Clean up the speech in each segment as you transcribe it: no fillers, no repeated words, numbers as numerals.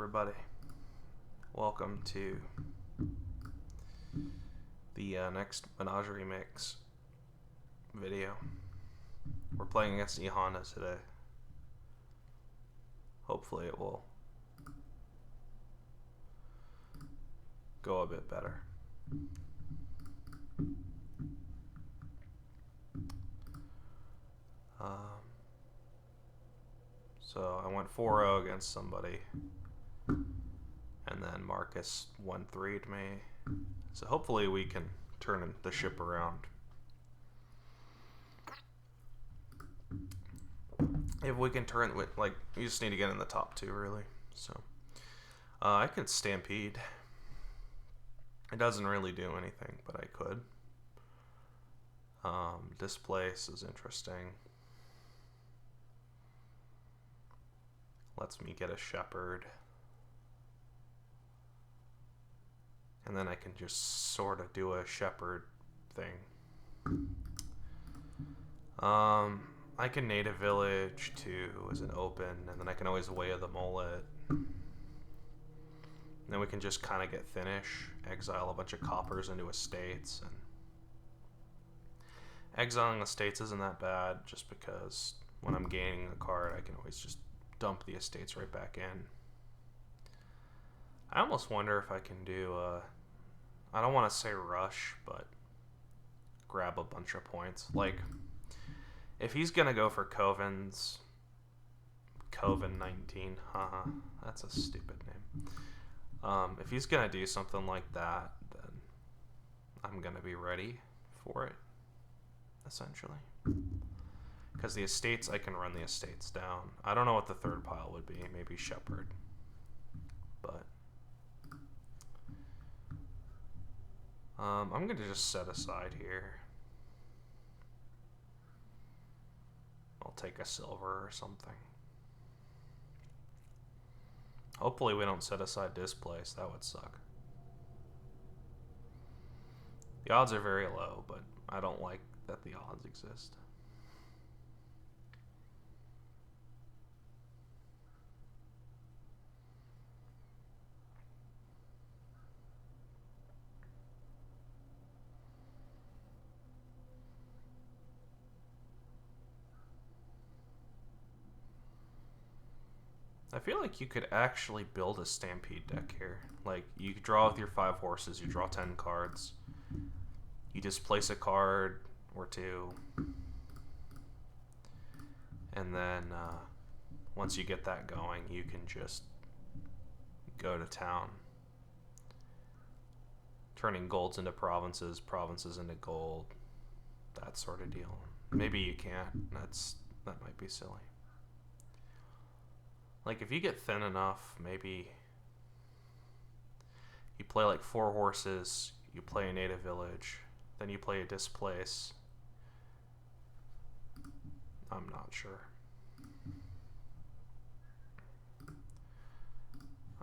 everybody. Welcome to the next Menagerie mix video. We're playing against E.honda today. Hopefully it will go a bit better. So I went 4-0 against somebody, and then Marcus 1-3'd me. So hopefully we can turn the ship around. If we can turn, like, you just need to get in the top two, really. So I could stampede. It doesn't really do anything, but I could. Displace is interesting. Lets me get a shepherd. And then I can just sort of do a shepherd thing. I can native village too as an open, and then I can always weigh the mullet. Then we can just kind of get finish, exile a bunch of coppers into estates, and exiling estates isn't that bad just because when I'm gaining a card I can always just dump the estates right back in. I almost wonder if I can do I don't want to say rush, but grab a bunch of points. Like, if he's gonna go for Coven 19, that's a stupid name. If he's gonna do something like that, then I'm gonna be ready for it, essentially. Because the estates, I can run the estates down. I don't know what the third pile would be. Maybe shepherd, but I'm gonna just set aside here. I'll take a silver or something. Hopefully we don't set aside displace. That would suck. The odds are very low, but I don't like that the odds exist. I feel like you could actually build a stampede deck here. Like, you draw with your 5 horses, you draw 10 cards, you displace a card or two, and then once you get that going, you can just go to town, turning golds into provinces, provinces into gold, that sort of deal. Maybe you can't. That might be silly. Like, if you get thin enough, maybe you play like 4 horses, you play a native village, then you play a displace. I'm not sure.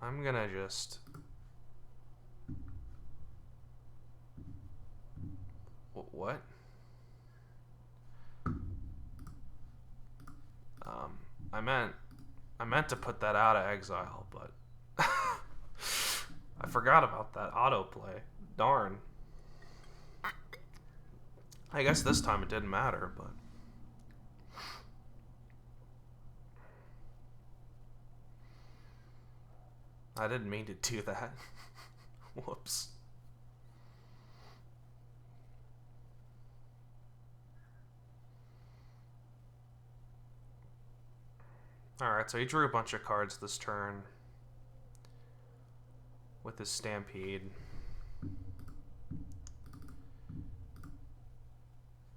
I'm gonna just... What? I meant to put that out of exile, but I forgot about that autoplay. Darn. I guess this time it didn't matter, but... I didn't mean to do that. Whoops. Alright, so he drew a bunch of cards this turn with his stampede,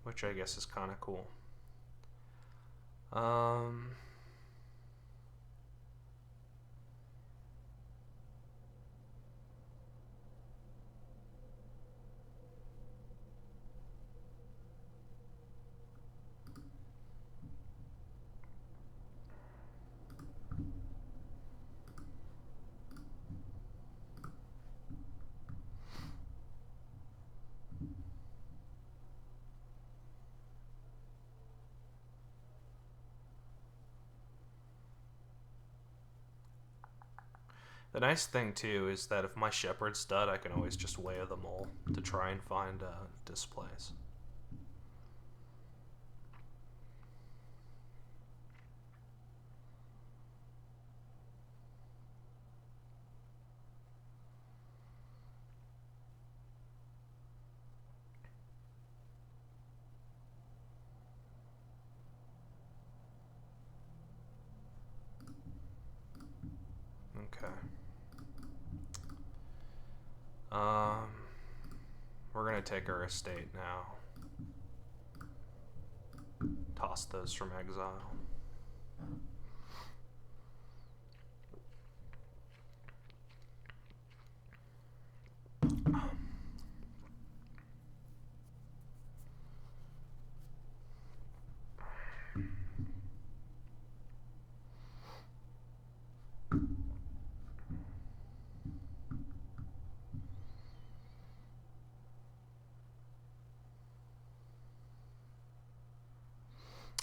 which I guess is kind of cool. The nice thing too is that if my shepherd's dead, I can always just weigh them all to try and find displays. Okay. We're gonna take our estate now. Toss those from exile.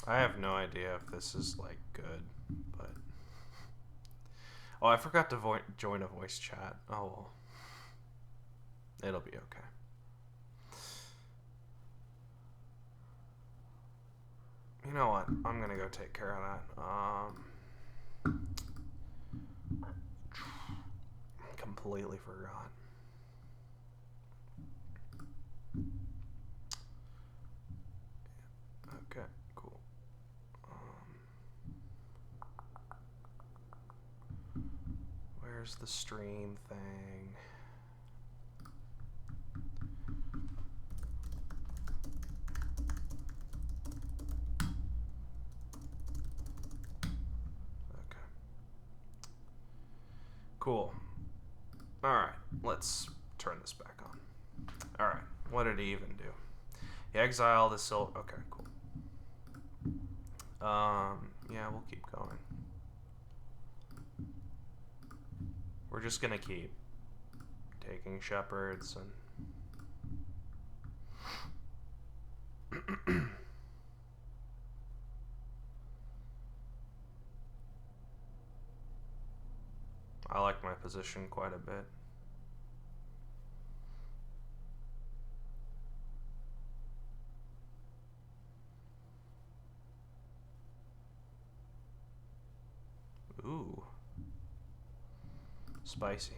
I have no idea if this is like good, but oh, I forgot to join a voice chat. Oh well, it'll be okay. You know what? I'm gonna go take care of that. Completely forgot. Okay, cool. Where's the stream thing? Okay. Cool. Alright, let's turn this back on. Alright, what did he even do? He exiled the silver. Okay, cool. Yeah, we'll keep going. We're just gonna keep taking shepherds and I like my position quite a bit. Ooh. Spicy.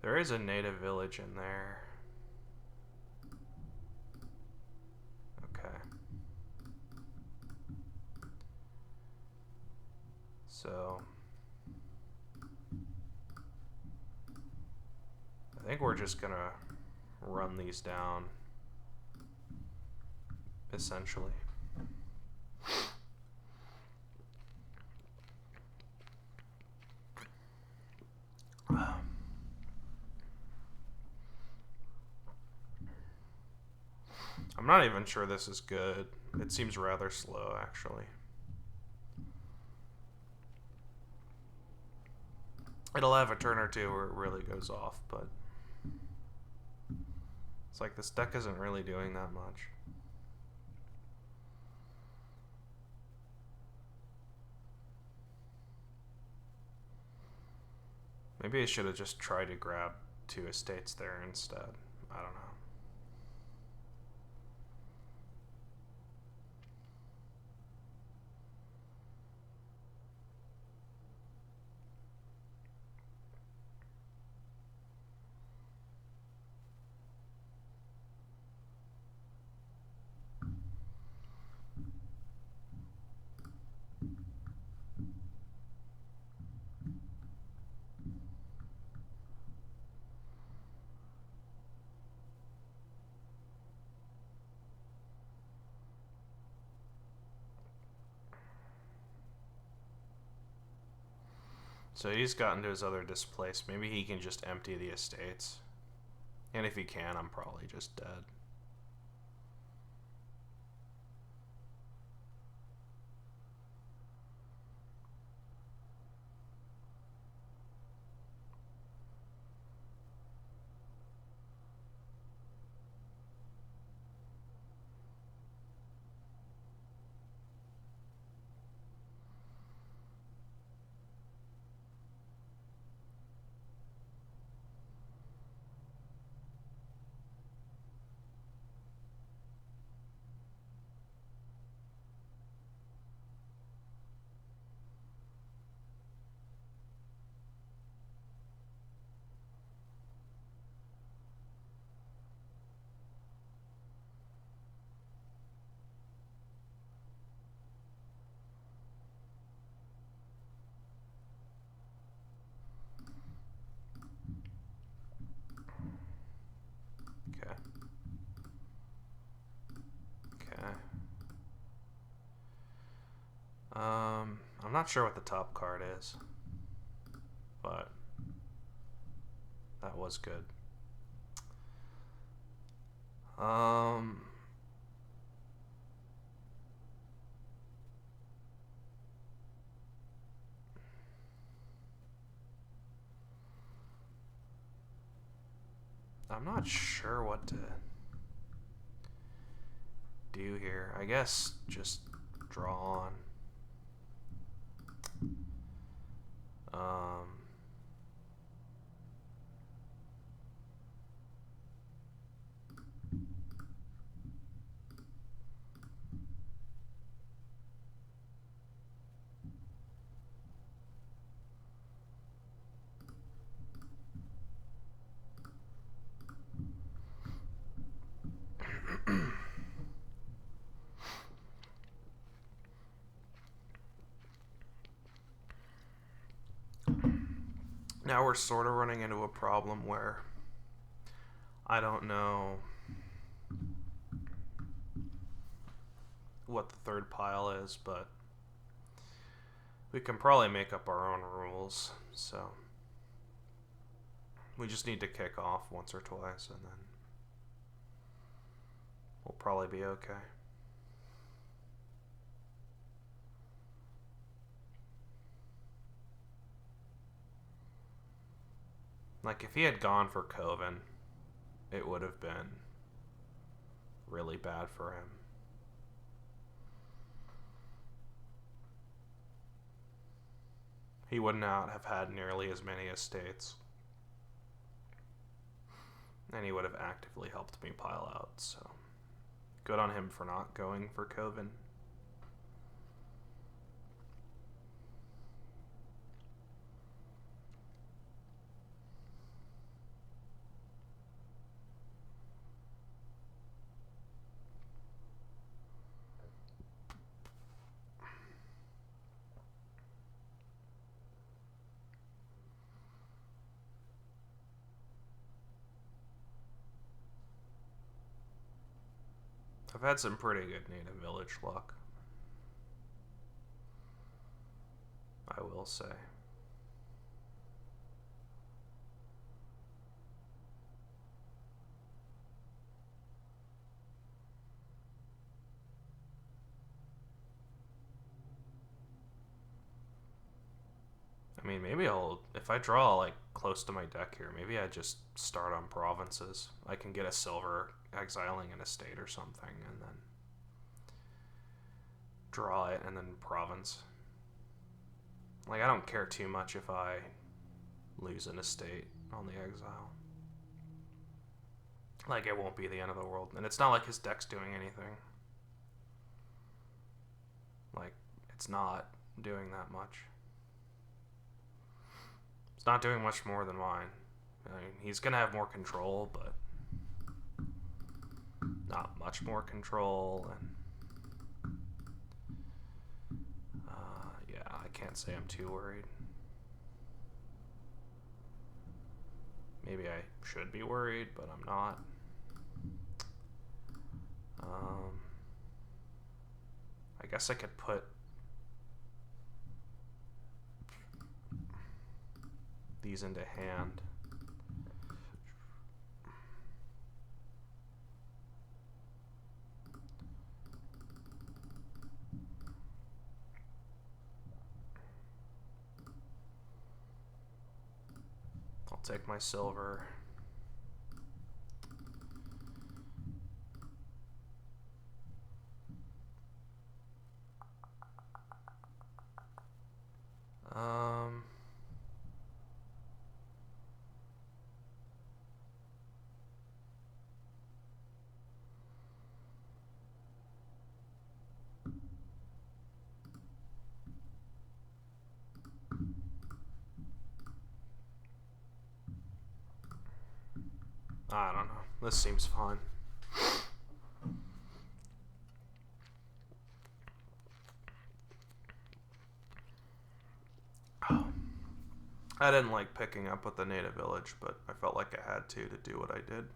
There is a native village in there. Okay. So I think we're just gonna run these down, essentially. I'm not even sure this is good. It seems rather slow, actually. It'll have a turn or two where it really goes off, but it's like this deck isn't really doing that much. Maybe I should have just tried to grab 2 estates there instead. I don't know. So he's gotten to his other displace. Maybe he can just empty the estates. And if he can, I'm probably just dead. not sure what the top card is, but that was good. I'm not sure what to do here. I guess just draw on. Now we're sort of running into a problem where I don't know what the third pile is, but we can probably make up our own rules, so we just need to kick off once or twice and then we'll probably be okay. Like, if he had gone for Coven, it would have been really bad for him. He would not have had nearly as many estates. And he would have actively helped me pile out, so good on him for not going for Coven. I've had some pretty good native village luck, I will say. I mean, maybe if I draw like close to my deck here, maybe I just start on provinces. I can get a silver exiling an estate or something and then draw it and then province. Like, I don't care too much if I lose an estate on the exile. Like, it won't be the end of the world. And it's not like his deck's doing anything. Like, it's not doing that much. It's not doing much more than mine. I mean, he's going to have more control, but not much more control. And yeah, I can't say I'm too worried. Maybe I should be worried, but I'm not. I guess I could put these into hand. I'll take my silver. I don't know. This seems fun. I didn't like picking up with the native village, but I felt like I had to do what I did.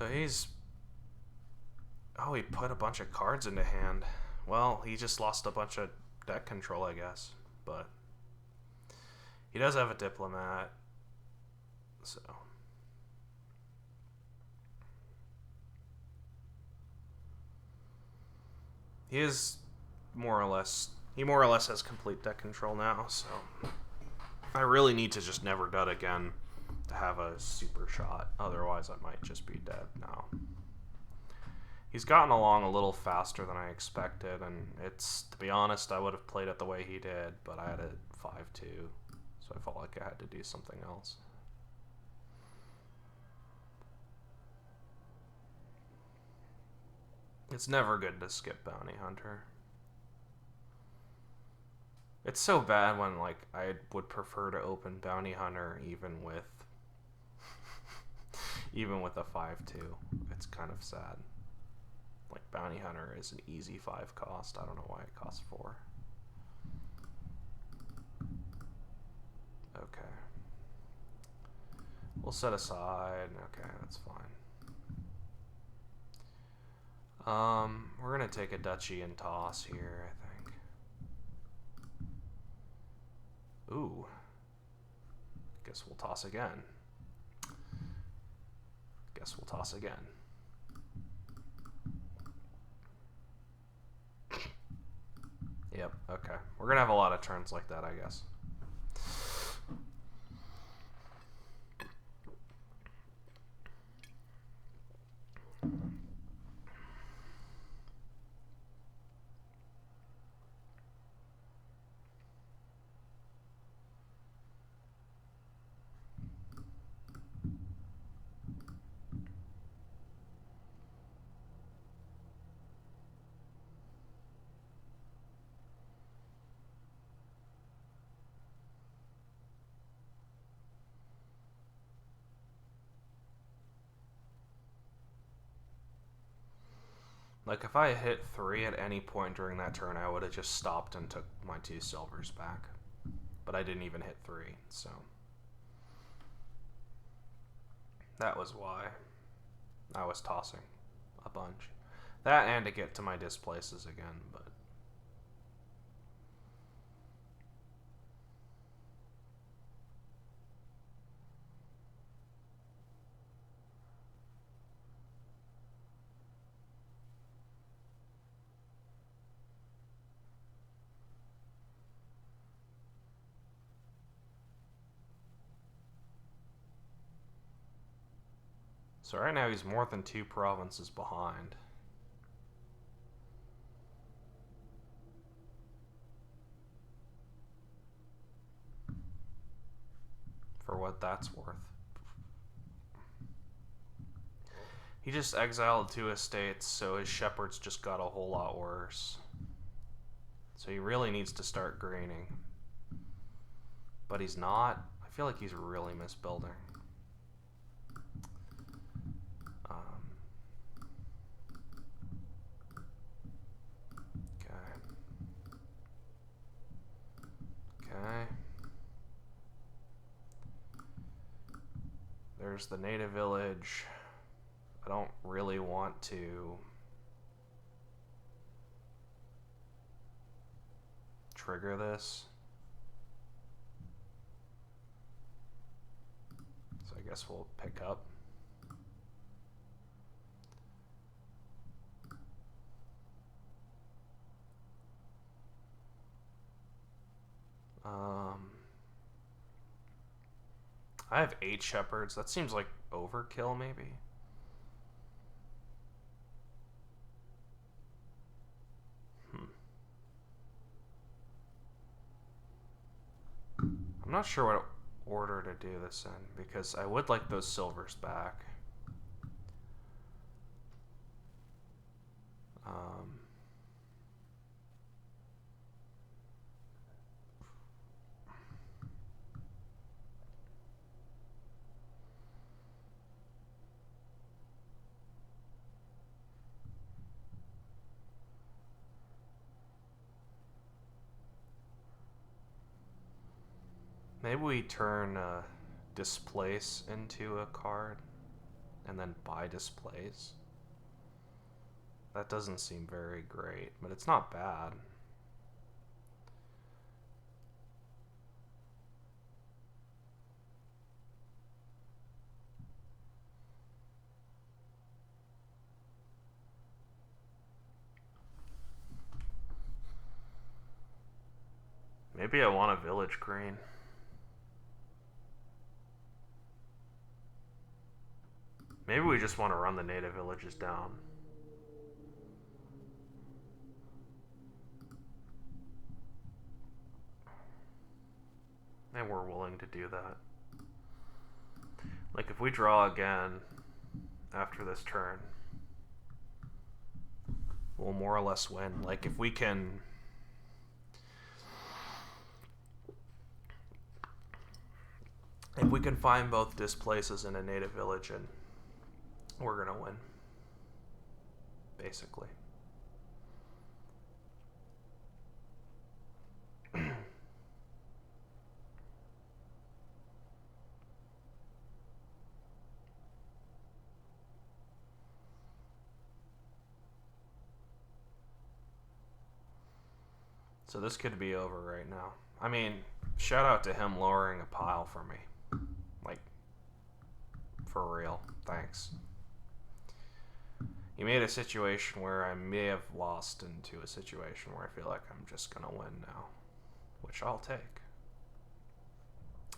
So he's... Oh, he put a bunch of cards into hand. Well, he just lost a bunch of deck control, I guess. But he does have a diplomat. So... He is more or less... He more or less has complete deck control now, so... I really need to just never dud again to have a super shot. Otherwise, I might just be dead now. He's gotten along a little faster than I expected, and it's, to be honest, I would have played it the way he did, but I had a 5-2, so I felt like I had to do something else. It's never good to skip Bounty Hunter. It's so bad when, like, I would prefer to open Bounty Hunter even with a 5-2. It's kind of sad. Like, Bounty Hunter is an easy 5 cost. I don't know why it costs 4. Okay. We'll set aside. Okay, that's fine. We're gonna take a duchy and toss here, I think. Ooh. Guess we'll toss again. Guess we'll toss again. Yep, okay. We're gonna have a lot of turns like that, I guess. Like, if I hit 3 at any point during that turn, I would have just stopped and took my 2 silvers back. But I didn't even hit 3, so... That was why I was tossing a bunch. That and to get to my displaces again, but... So right now he's more than 2 provinces behind. For what that's worth. He just exiled 2 estates, so his shepherds just got a whole lot worse. So he really needs to start greening. But he's not. I feel like he's really misbuilding. Okay. There's the native village. I don't really want to trigger this. So I guess we'll pick up. I have 8 shepherds. That seems like overkill, maybe. I'm not sure what order to do this in, because I would like those silvers back. Maybe we turn displace into a card. and then buy displays. That doesn't seem very great, but it's not bad. Maybe I want a village green. Maybe we just want to run the native villages down. And we're willing to do that. Like, if we draw again after this turn, we'll more or less win. Like, if we can... If we can find both displaces in a native village, and we're gonna win. Basically. So this could be over right now. I mean, shout out to him lowering a pile for me. Like, for real. Thanks. He made a situation where I may have lost into a situation where I feel like I'm just gonna win now. Which I'll take.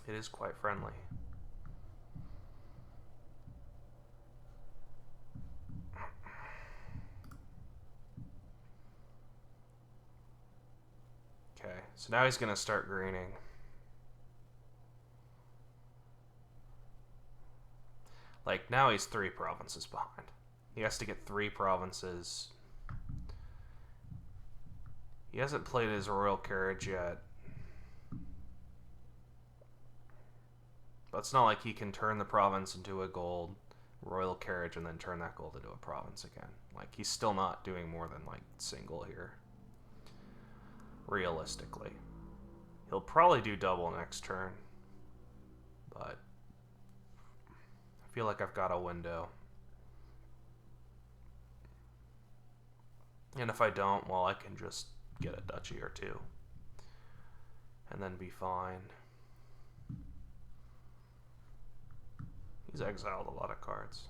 It is quite friendly. Okay, so now he's gonna start greening. Like, now he's 3 provinces behind. He has to get 3 provinces. He hasn't played his royal carriage yet. But it's not like he can turn the province into a gold royal carriage and then turn that gold into a province again. Like, he's still not doing more than, like, single here. Realistically. He'll probably do double next turn. But I feel like I've got a window. And if I don't, well, I can just get a duchy or 2. And then be fine. He's exiled a lot of cards.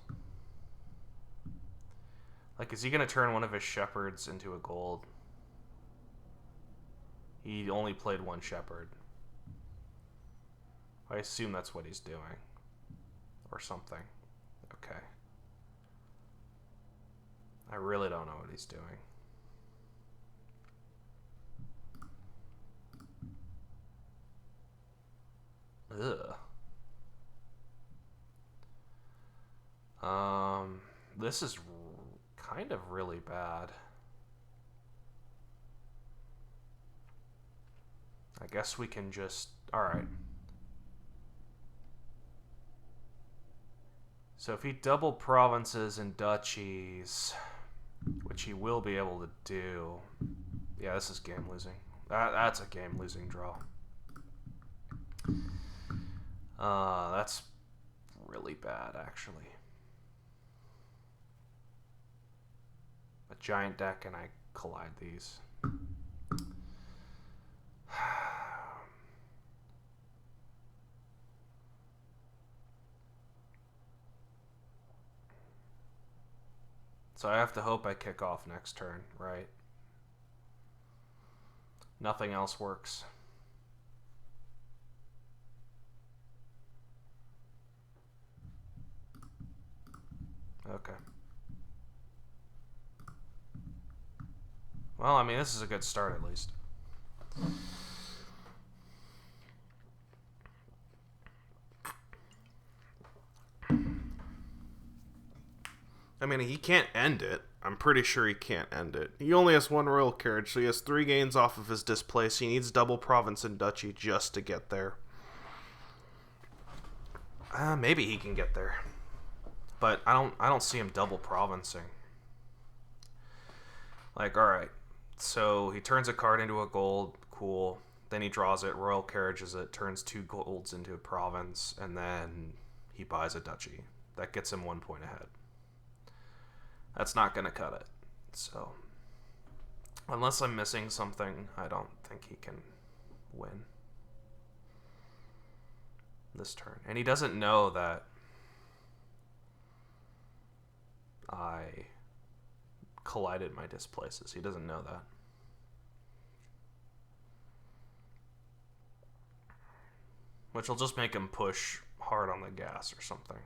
Like, is he going to turn one of his shepherds into a gold? He only played 1 shepherd. I assume that's what he's doing. Or something. Okay. I really don't know what he's doing. Ugh. This is kind of really bad. I guess we can just... Alright. So if he double provinces and duchies, which he will be able to do... Yeah, this is game losing. That's a game losing draw. That's really bad, actually. A giant deck and I collide these. So I have to hope I kick off next turn, right? Nothing else works. Okay. Well, I mean, this is a good start at least. I mean, he can't end it. I'm pretty sure he can't end it. He only has 1 royal carriage, so he has 3 gains off of his displace. He needs double province and duchy just to get there. Maybe he can get there. But I don't see him double provincing. Like, alright. So he turns a card into a gold, cool. Then he draws it, royal carriages it, turns 2 golds into a province, and then he buys a duchy. That gets him 1 point ahead. That's not going to cut it. So, unless I'm missing something, I don't think he can win this turn. And he doesn't know that I collided my displaces. He doesn't know that. Which will just make him push hard on the gas or something.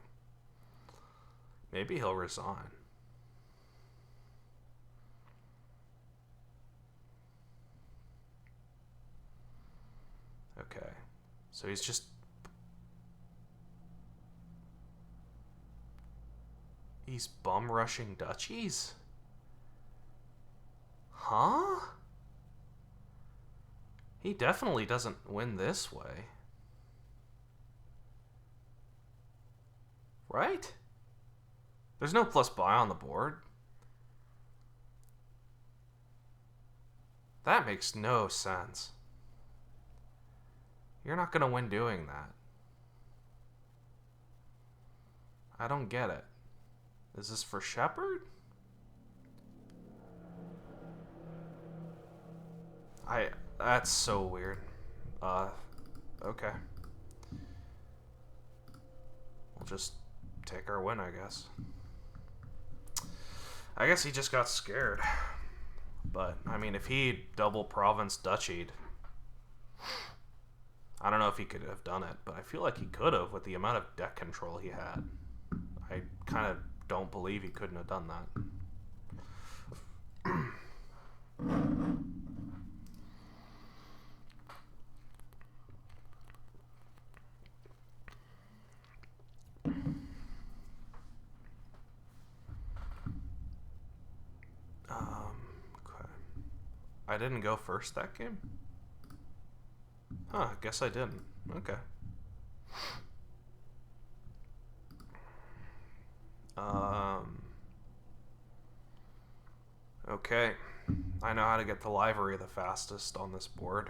Maybe he'll resign. Okay. So he's just... He's bum rushing duchies? Huh? He definitely doesn't win this way. Right? There's no plus buy on the board. That makes no sense. You're not going to win doing that. I don't get it. Is this for Shepherd? That's so weird. Okay. We'll just take our win, I guess. I guess he just got scared. But, I mean, if he double province duchied, I don't know if he could have done it, but I feel like he could have with the amount of deck control he had. I kind of don't believe he couldn't have done that. Okay. I didn't go first that game? Huh, I guess I didn't. Okay. Okay. I know how to get the livery the fastest on this board.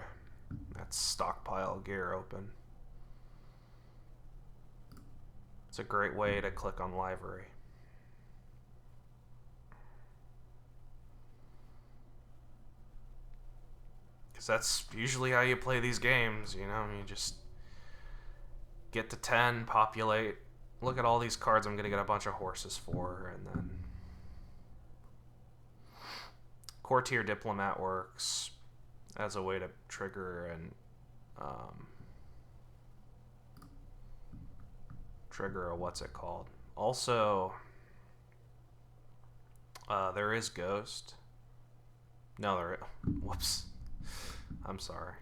That's stockpile gear open. It's a great way to click on livery. Because that's usually how you play these games, you know? You just get to 10, populate, look at all these cards I'm going to get a bunch of horses for, and then Courtier Diplomat works as a way to trigger and trigger a what's it called. Also, there is Ghost. No, there. Whoops. I'm sorry.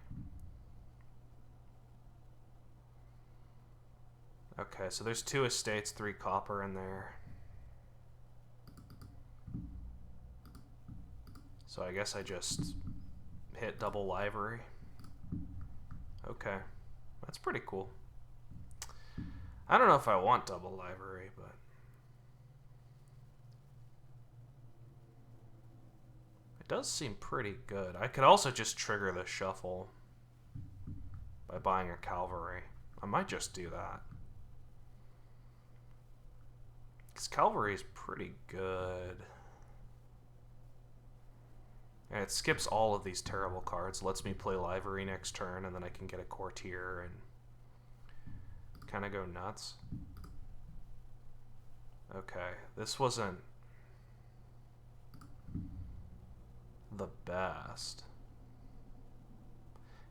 Okay, so there's 2 estates, 3 copper in there. So I guess I just hit double livery. Okay, that's pretty cool. I don't know if I want double livery, but it does seem pretty good. I could also just trigger the shuffle by buying a cavalry. I might just do that. Because cavalry is pretty good. And it skips all of these terrible cards, lets me play livery next turn, and then I can get a courtier and kind of go nuts. Okay, this wasn't the best.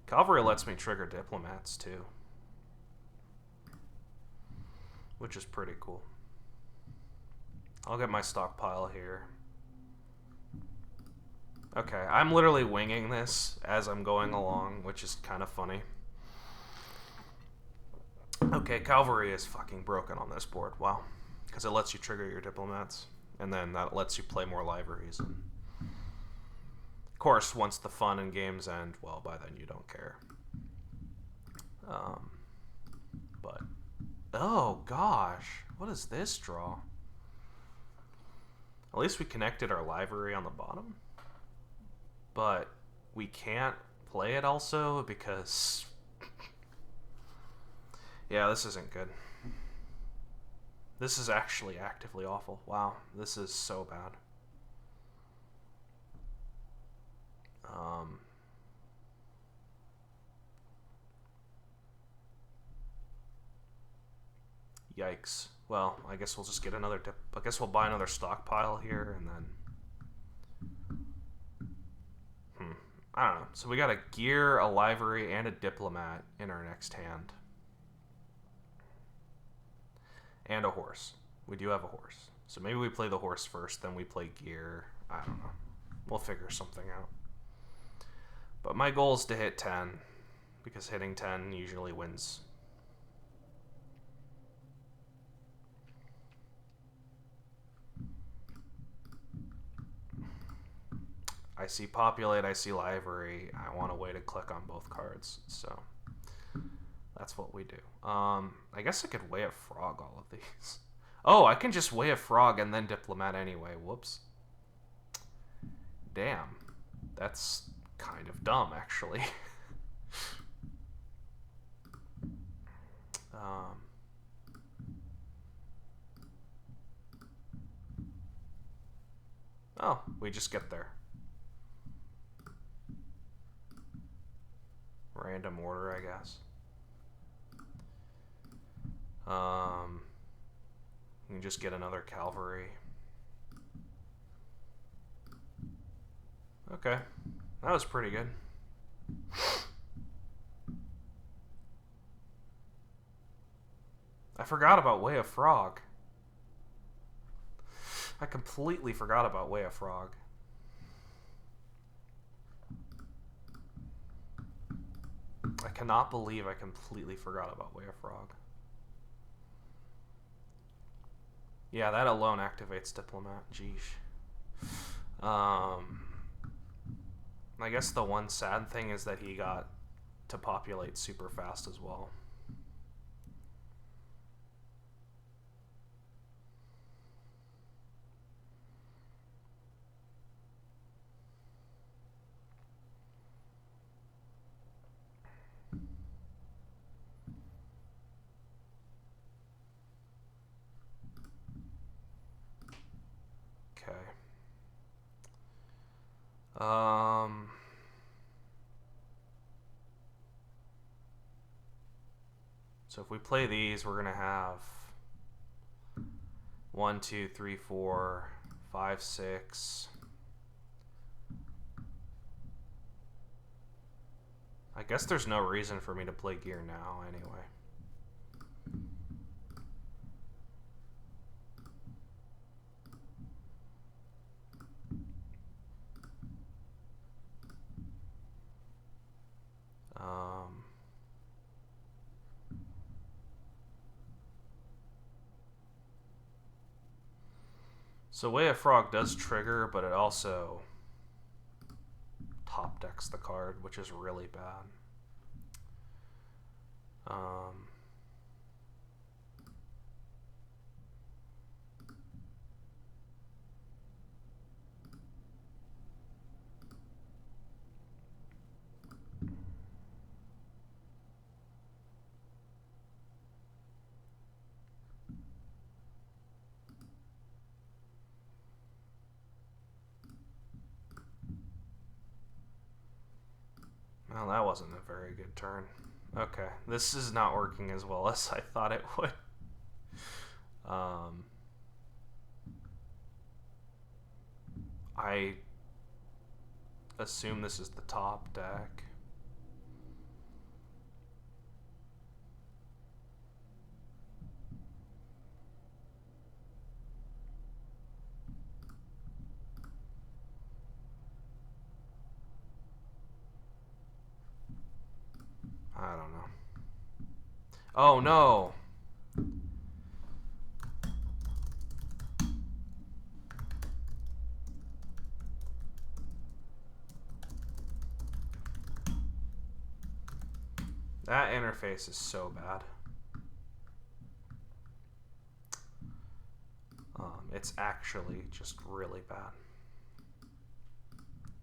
Cavalry lets me trigger diplomats too, which is pretty cool. I'll get my stockpile here. Okay, I'm literally winging this as I'm going along, which is kind of funny. Okay, cavalry is fucking broken on this board. Wow. Because it lets you trigger your diplomats, and then that lets you play more liveries. And of course, once the fun and games end, well, by then you don't care. But, oh gosh, what is this draw? At least we connected our livery on the bottom. But we can't play it also because... yeah, this isn't good. This is actually actively awful. Wow, this is so bad. Yikes. Well, I guess we'll just get another dip. I guess we'll buy another stockpile here and then... I don't know. So we got a gear, a livery, and a diplomat in our next hand. And a horse. We do have a horse. So maybe we play the horse first, then we play gear. I don't know. We'll figure something out. But my goal is to hit 10, because hitting 10 usually wins. I see populate, I see library. I want a way to click on both cards, so that's what we do. I guess I could weigh a frog all of these. Oh, I can just weigh a frog and then diplomat anyway. Whoops. Damn. That's kind of dumb, actually. Oh, we just get there. Random order, I guess. You can just get another cavalry. Okay, that was pretty good. I forgot about Way of Frog. I completely forgot about Way of Frog. I cannot believe I completely forgot about Way of Frog. Yeah, that alone activates Diplomat. Jeesh. I guess the one sad thing is that he got to populate super fast as well. Okay. So if we play these, we're gonna have 1, 2, 3, 4, 5, 6. I guess there's no reason for me to play gear now anyway. So Way of Frog does trigger, but it also top decks the card, which is really bad. Well, that wasn't a very good turn. Okay, this is not working as well as I thought it would. I assume this is the top deck. I don't know. Oh no! That interface is so bad. It's actually just really bad.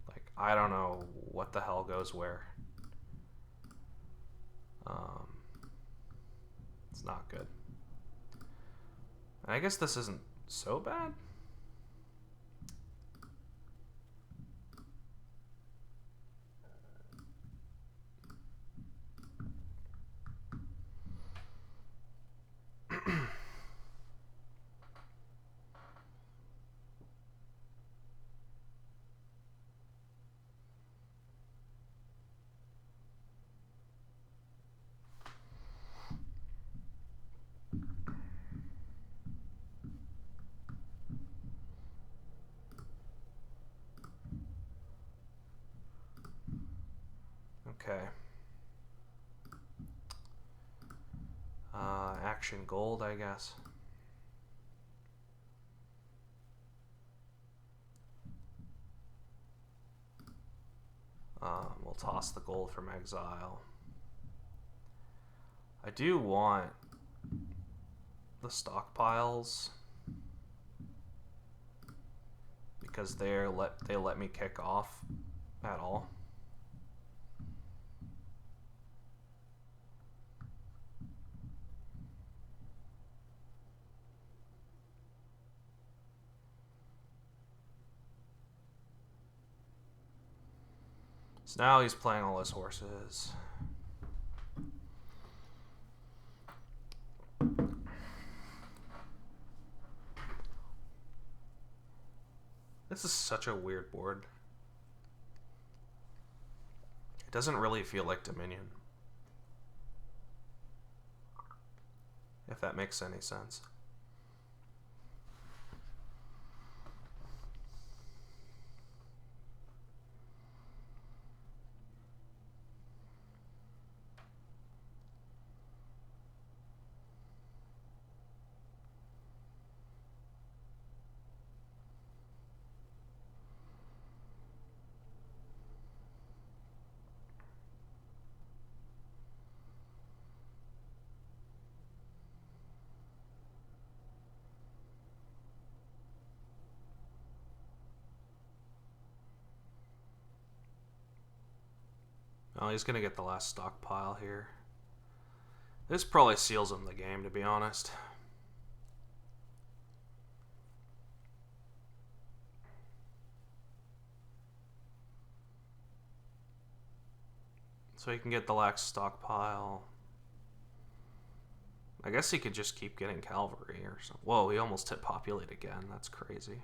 Like, I don't know what the hell goes where. It's not good. I guess this isn't so bad. Okay. Action gold, I guess. We'll toss the gold from exile. I do want the stockpiles because they let me kick off at all. So now he's playing all his horses. This is such a weird board. It doesn't really feel like Dominion. If that makes any sense. Oh, he's going to get the last stockpile here. This probably seals him the game, to be honest. So he can get the last stockpile. I guess he could just keep getting cavalry or something. Whoa, he almost hit populate again. That's crazy.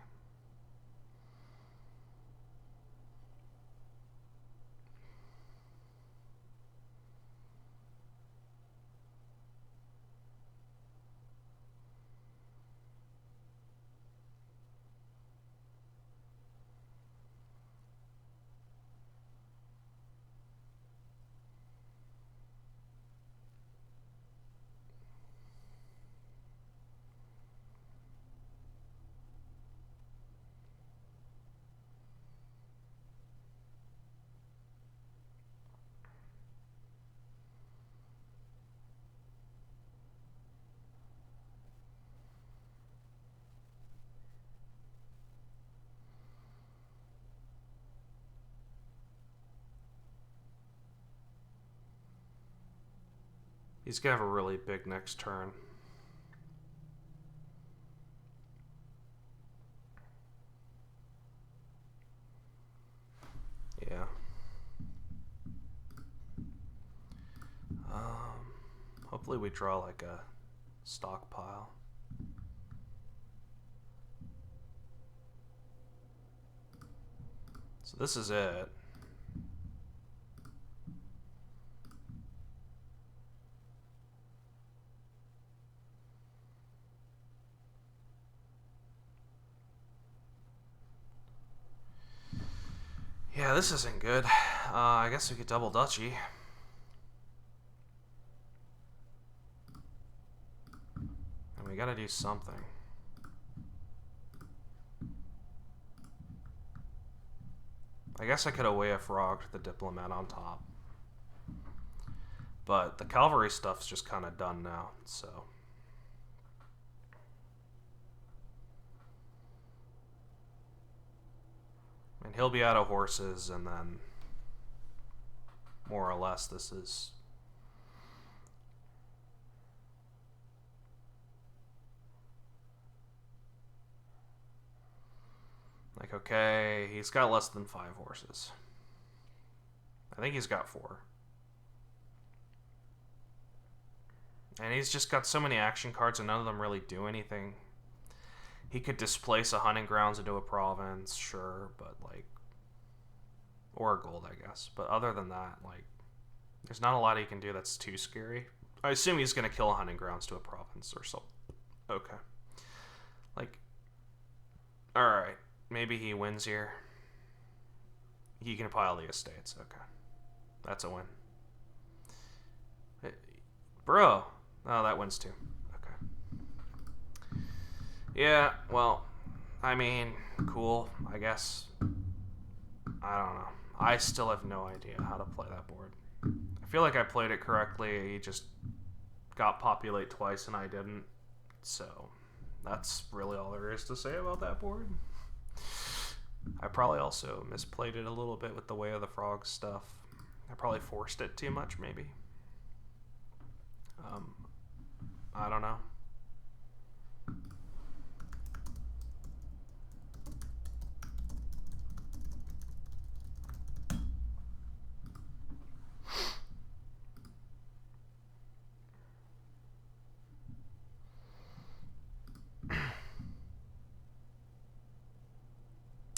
He's going to have a really big next turn. Yeah. Hopefully we draw like a stockpile. So this is it. Yeah, this isn't good. I guess we could double duchy. And we gotta do something. I guess I could have way frogged the diplomat on top. But the cavalry stuff's just kind of done now, so. And he'll be out of horses, and then more or less this is Like, okay, he's got less than 5 horses. I think he's got 4. And he's just got so many action cards and none of them really do anything. He could displace a hunting grounds into a province, sure, but like... Or a gold, I guess. But other than that, like... There's not a lot he can do that's too scary. I assume he's going to kill a hunting grounds to a province or something. Okay. Like... Alright. Maybe he wins here. He can pile the estates. Okay. That's a win. Bro. Oh, that wins too. Okay. Yeah, well, I mean, cool, I guess. I don't know. I still have no idea how to play that board. I feel like I played it correctly. He just got populate twice and I didn't. So, that's really all there is to say about that board. I probably also misplayed it a little bit with the Way of the Frogs stuff. I probably forced it too much, maybe. I don't know.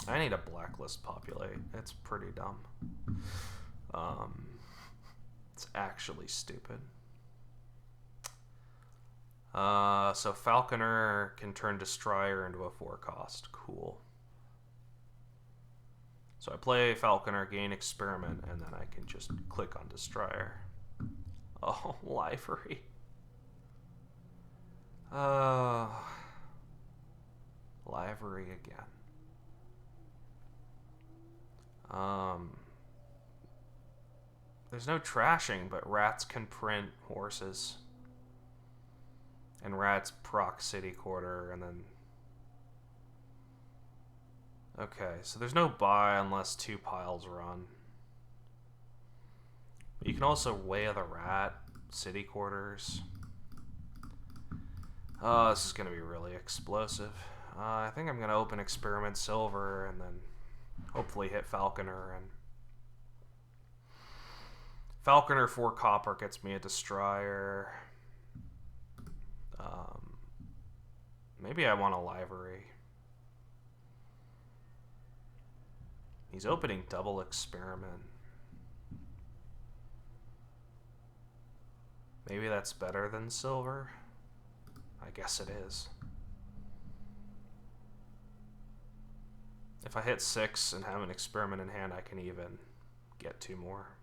I need a blacklist populate. It's pretty dumb. It's actually stupid. So Falconer can turn Destroyer into a 4-cost. Cool. So I play Falconer, gain Experiment, and then I can just click on Destroyer. Oh, Livery. Livery again. There's no trashing, but rats can print horses. And rats proc city quarter, and then... Okay, so there's no buy unless 2 piles run. You can also Way of the Rat, city quarters. Oh, this is going to be really explosive. I think I'm going to open Experiment Silver and then hopefully hit Falconer. And Falconer 4 copper gets me a Destroyer. Maybe I want a Livery. He's opening double Experiment. Maybe that's better than silver. I guess it is. If I hit 6 and have an Experiment in hand, I can even get 2 more.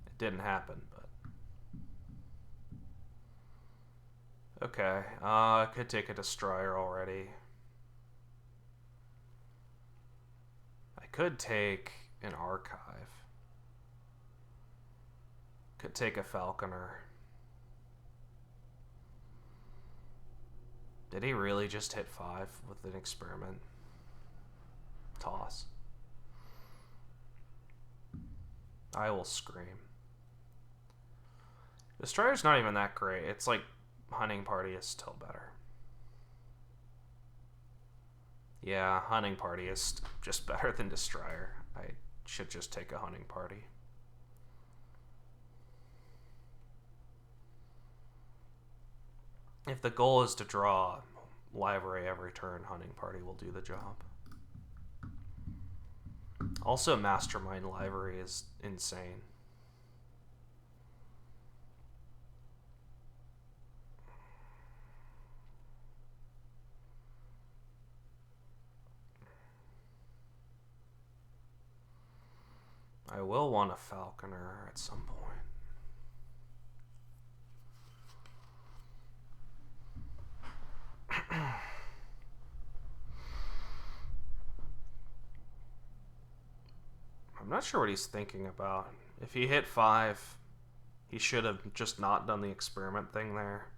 It didn't happen, but... Okay, I could take a Destroyer already. I could take an Archive. Could take a Falconer. Did he really just hit 5 with an Experiment? Toss. I will scream. Destroyer's not even that great. It's like Hunting Party is still better. Yeah, Hunting Party is just better than Destroyer. I should just take a Hunting Party. If the goal is to draw Livery every turn, Hunting Party will do the job. Also, Mastermind Livery is insane. I will want a Falconer at some point. I'm not sure what he's thinking about. If he hit 5, he should have just not done the Experiment thing there.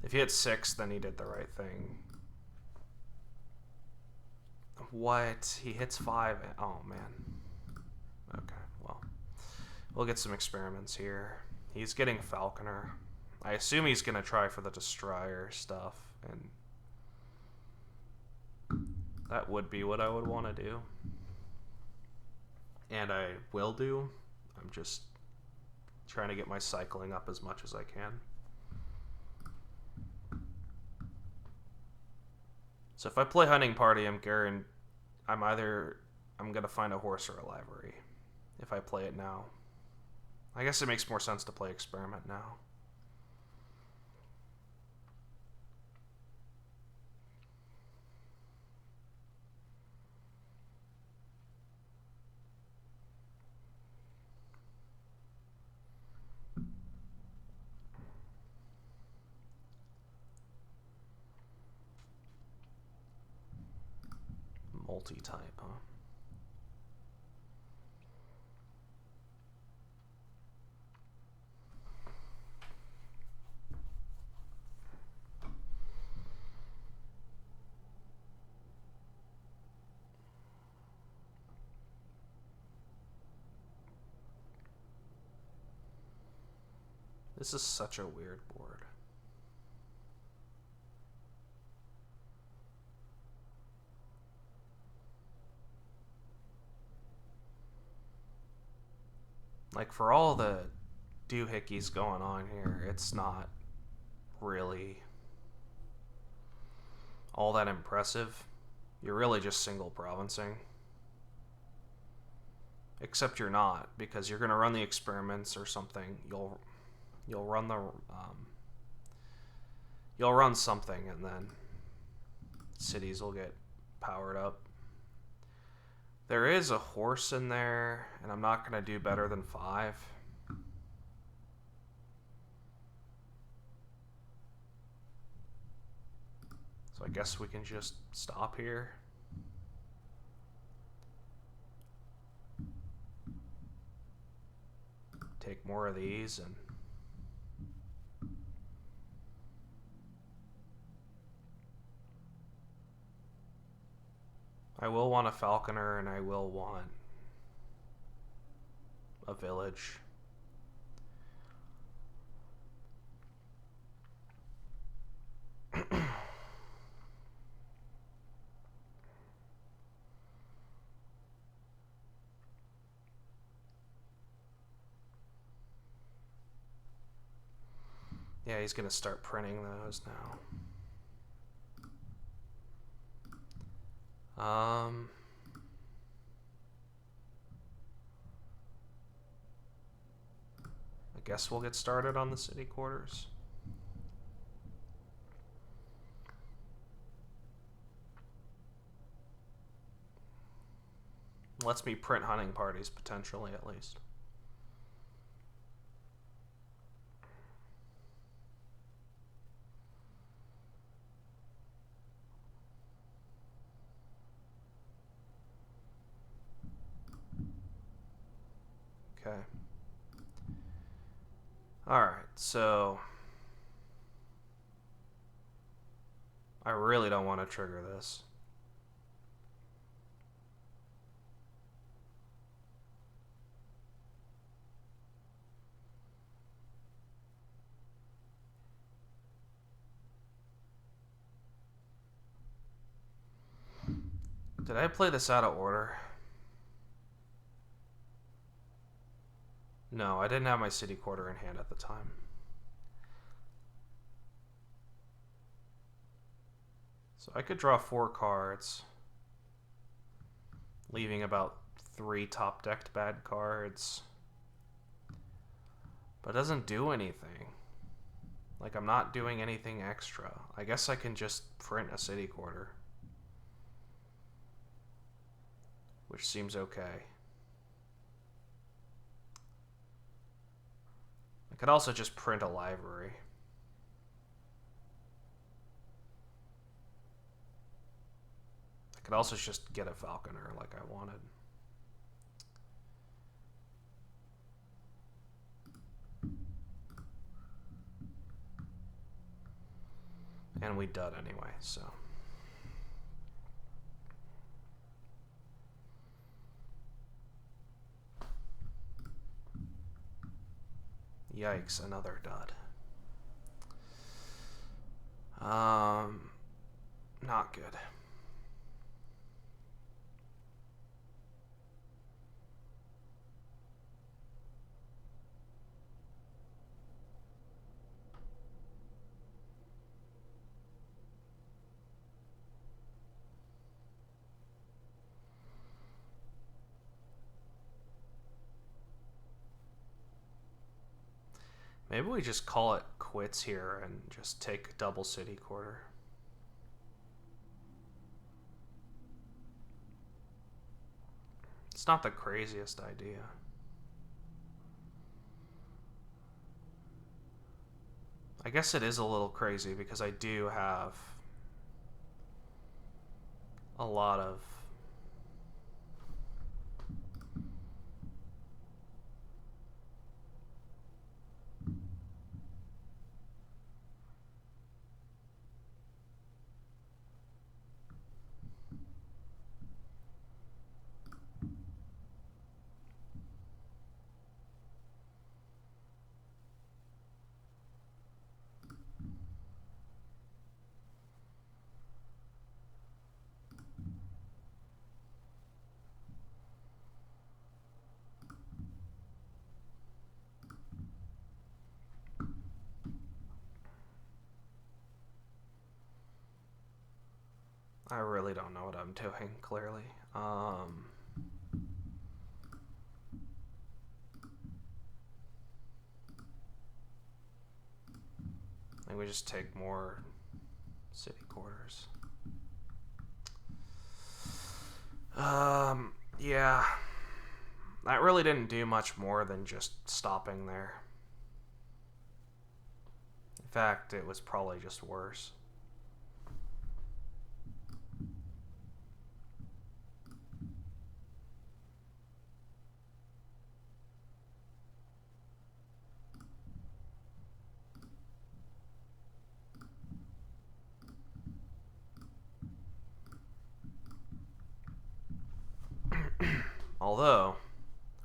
If he hit 6, then he did the right thing. What? He hits 5. Oh, man. We'll get some experiments here. He's getting Falconer. I assume he's going to try for the Destroyer stuff, and that would be what I would want to do. And I will do. I'm just trying to get my cycling up as much as I can. So if I play Hunting Party, I'm going to find a horse or a livery if I play it now. I guess it makes more sense to play Experiment now. Multi-type, huh? This is such a weird board. Like, for all the doohickeys going on here, it's not really all that impressive. You're really just single provincing. Except you're not, because you're going to run the experiments or something. You'll run the you'll run something, and then cities will get powered up. There is a horse in there, and I'm not going to do better than 5. So I guess we can just stop here. Take more of these, and I will want a Falconer, and I will want a village. Yeah, he's going to start printing those now. I guess we'll get started on the city quarters. Lets me print hunting parties, potentially, at least. Okay. Alright, so I really don't want to trigger this. Did I play this out of order? No, I didn't have my city quarter in hand at the time. So I could draw 4 cards, leaving about 3 top decked bad cards. But it doesn't do anything. Like, I'm not doing anything extra. I guess I can just print a city quarter, which seems okay. I could also just print a library. I could also just get a Falconer like I wanted. And we dud anyway, so. Yikes, another dud. Not good. Maybe we just call it quits here and just take double city quarter. It's not the craziest idea. I guess it is a little crazy because I do have a lot of I really don't know what I'm doing, clearly. I think we just take more city quarters. Yeah. That really didn't do much more than just stopping there. In fact, it was probably just worse. Although,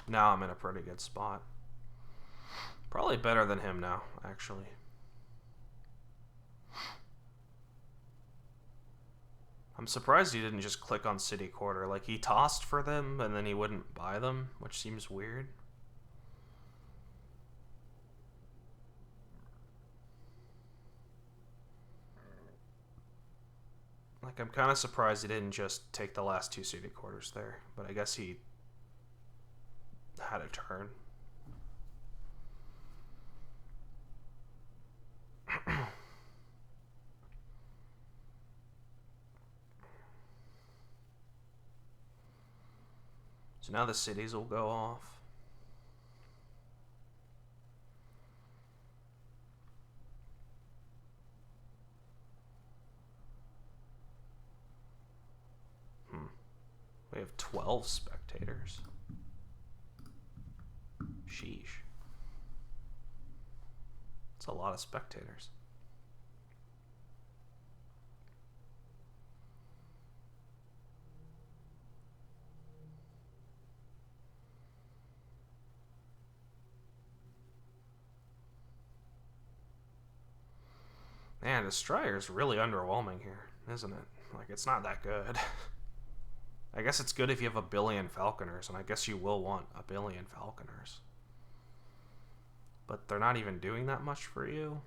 now I'm in a pretty good spot. Probably better than him now, actually. I'm surprised he didn't just click on city quarter. Like, he tossed for them and then he wouldn't buy them, which seems weird. Like, I'm kind of surprised he didn't just take the last two city quarters there, but I guess he had a turn. So now the cities will go off. We have 12 spectators. Sheesh. It's a lot of spectators. Man, Destroyer's really underwhelming here, isn't it? Like, it's not that good. I guess it's good if you have a billion Falconers, and I guess you will want a billion Falconers. But they're not even doing that much for you.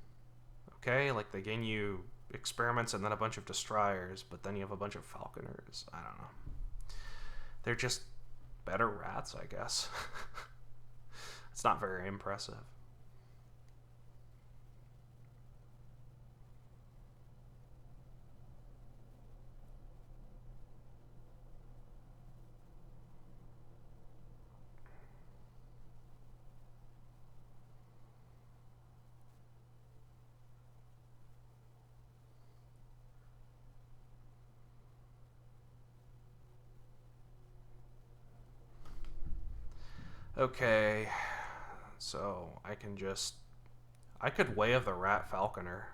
Okay, like they gain you experiments and then a bunch of Destroyers, but then you have a bunch of Falconers. I don't know. They're just better rats, I guess. It's not very impressive. Okay, so I could Way of the Rat Falconer.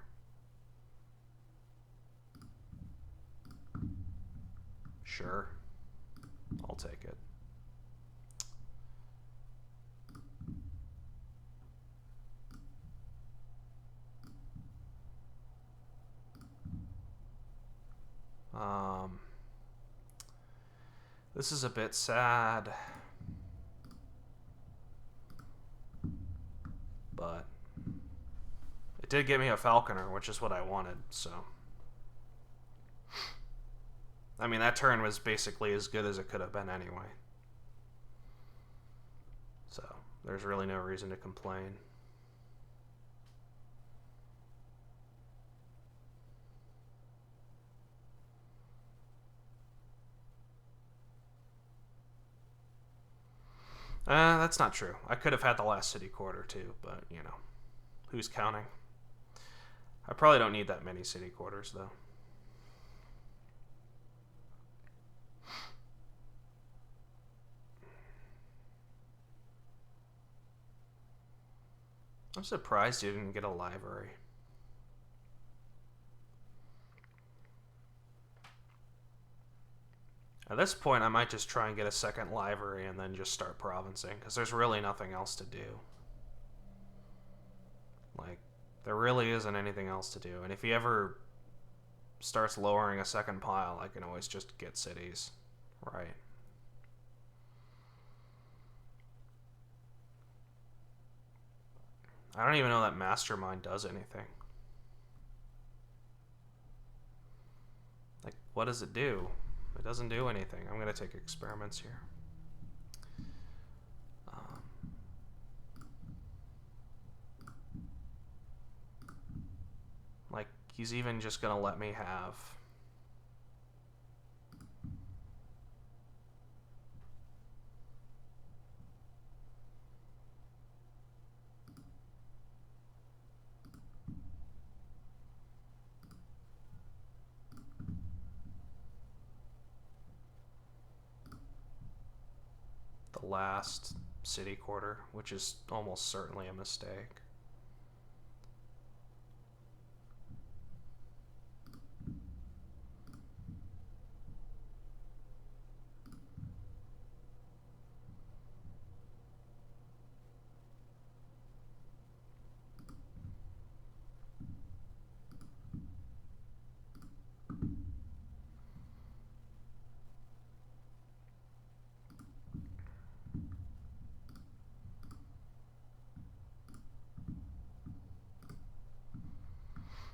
Sure, I'll take it. Um, this is a bit sad, but it did give me a falconer, which is what I wanted, so. I mean, that turn was basically as good as it could have been anyway. So, there's really no reason to complain. That's not true. I could have had the last city quarter too, but, you know, who's counting? I probably don't need that many city quarters, though. I'm surprised you didn't get a library. At this point, I might just try and get a second library and then just start provincing, because there's really nothing else to do. Like, there really isn't anything else to do. And if he ever starts lowering a second pile, I can always just get cities, right? I don't even know that Mastermind does anything. Like, what does it do? It doesn't do anything. I'm going to take experiments here. Like, he's even just going to let me have... the last city quarter, which is almost certainly a mistake.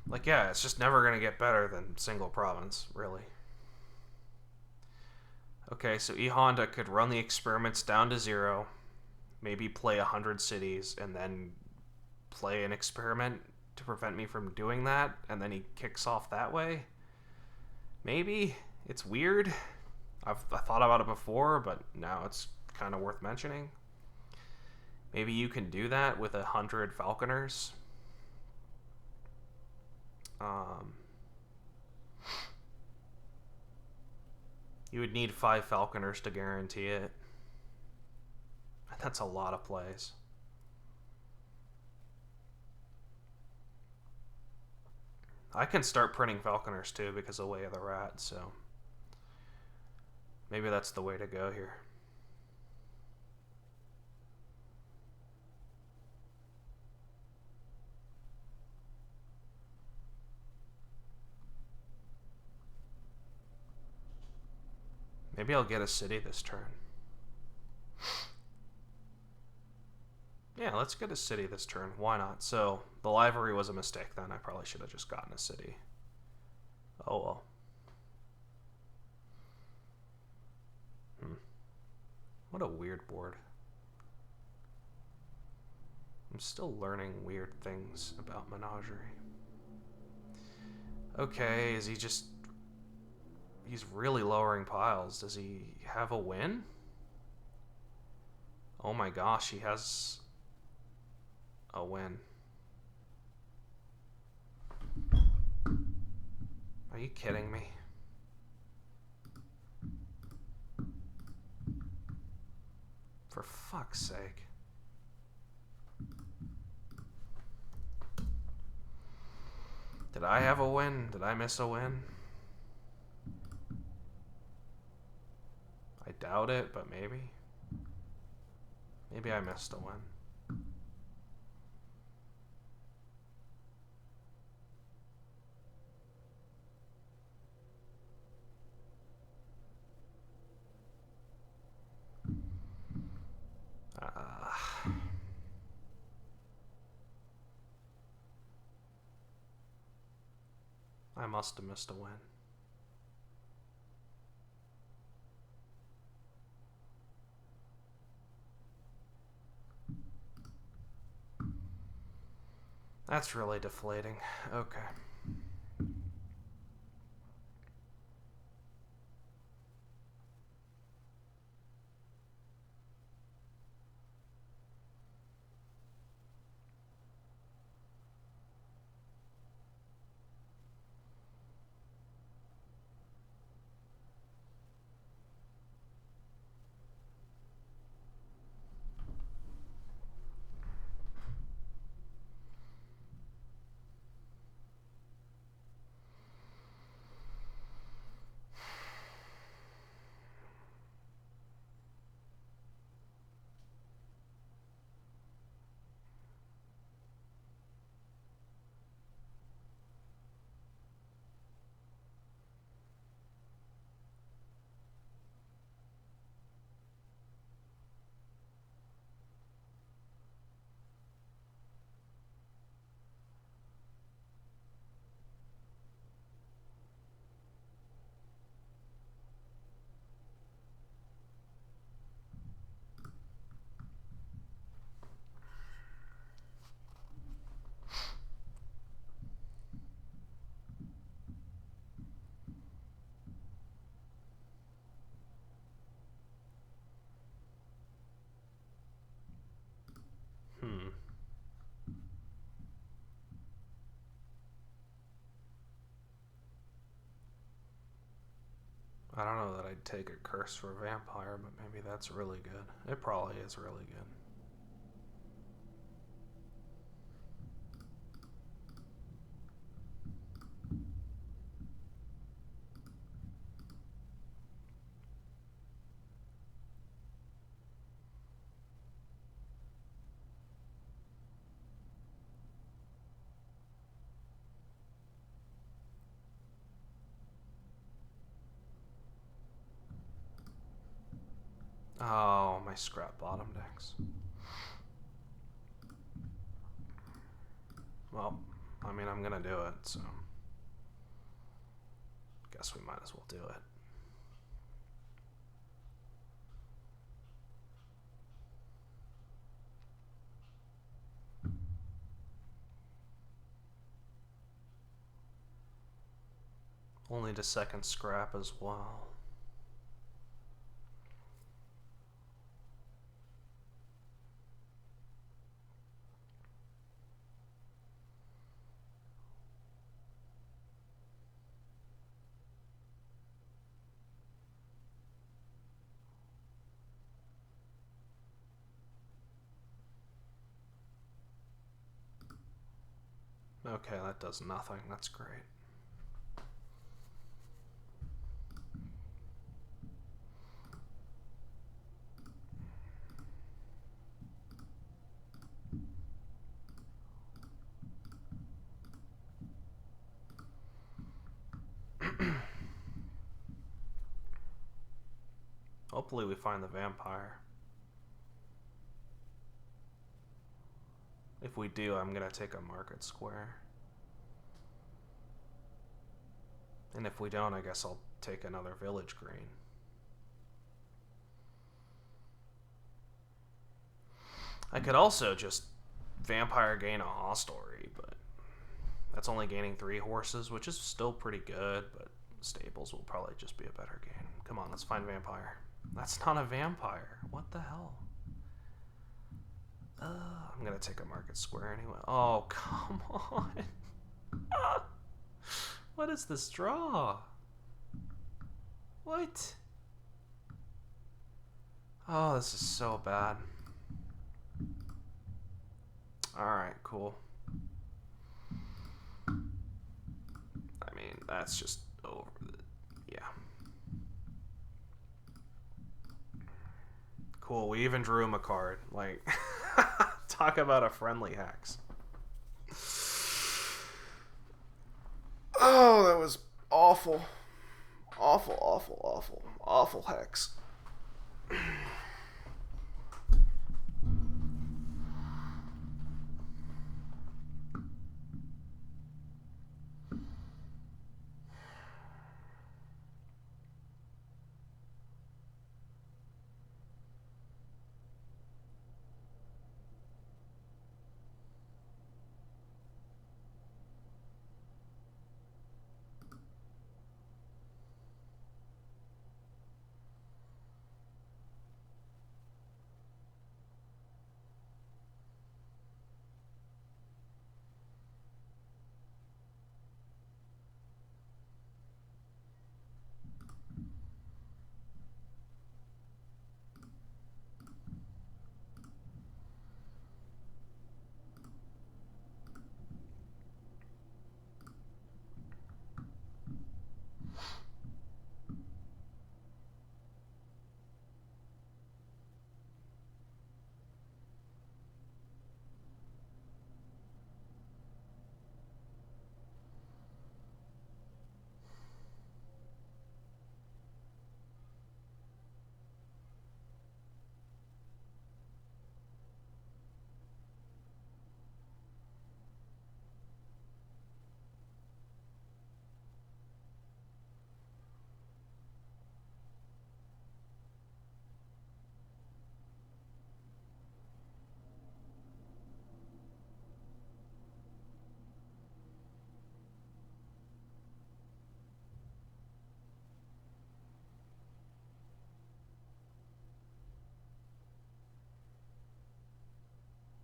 Like, yeah, it's just never going to get better than single province, really. Okay, so E.honda could run the experiments down to 0, maybe play 100 cities, and then play an experiment to prevent me from doing that, and then he kicks off that way? Maybe. It's weird. I thought about it before, but now it's kind of worth mentioning. Maybe you can do that with 100 falconers. You would need 5 falconers to guarantee it. That's a lot of plays. I can start printing falconers too because of the way of the rat, so maybe that's the way to go here. Maybe I'll get a city this turn. Yeah, let's get a city this turn. Why not? So, the library was a mistake then. I probably should have just gotten a city. Oh well. What a weird board. I'm still learning weird things about Menagerie. Okay, is he just... He's really lowering piles. Does he have a win? Oh my gosh, he has a win. Are you kidding me? For fuck's sake. Did I have a win? Did I miss a win? I doubt it, but maybe. Maybe I missed a win. I must have missed a win. That's really deflating. Okay. I don't know that I'd take a curse for a vampire, but maybe that's really good. It probably is really good. Oh, my scrap bottom decks. Well, I mean, I'm gonna do it, so guess we might as well do it. Only to second scrap as well. Okay, that does nothing. That's great. Hopefully we find the vampire. If we do, I'm gonna take a market square. And if we don't, I guess I'll take another village green. I could also just vampire gain a hostelry, but that's only gaining 3 horses, which is still pretty good, but stables will probably just be a better gain. Come on, let's find vampire. That's not a vampire. What the hell? I'm gonna take a market square anyway. Oh, come on. What is this draw? What? Oh, this is so bad. Alright, cool. I mean, that's just over. Yeah. Cool, we even drew him a card. Like, talk about a friendly hex. Oh, that was awful. Awful, awful, awful. Awful hex.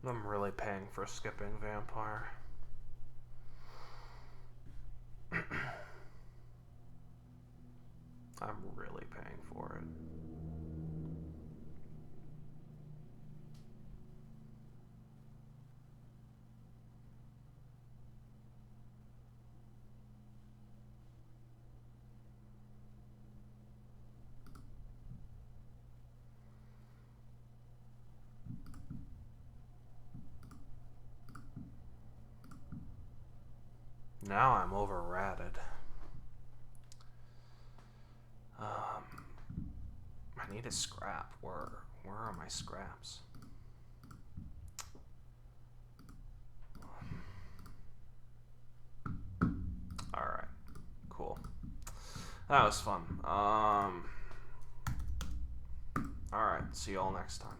I'm really paying for skipping vampire. I'm really paying for it. Now I'm overratted. I need a scrap. Where are my scraps? Alright. Cool. That was fun. Alright, see y'all next time.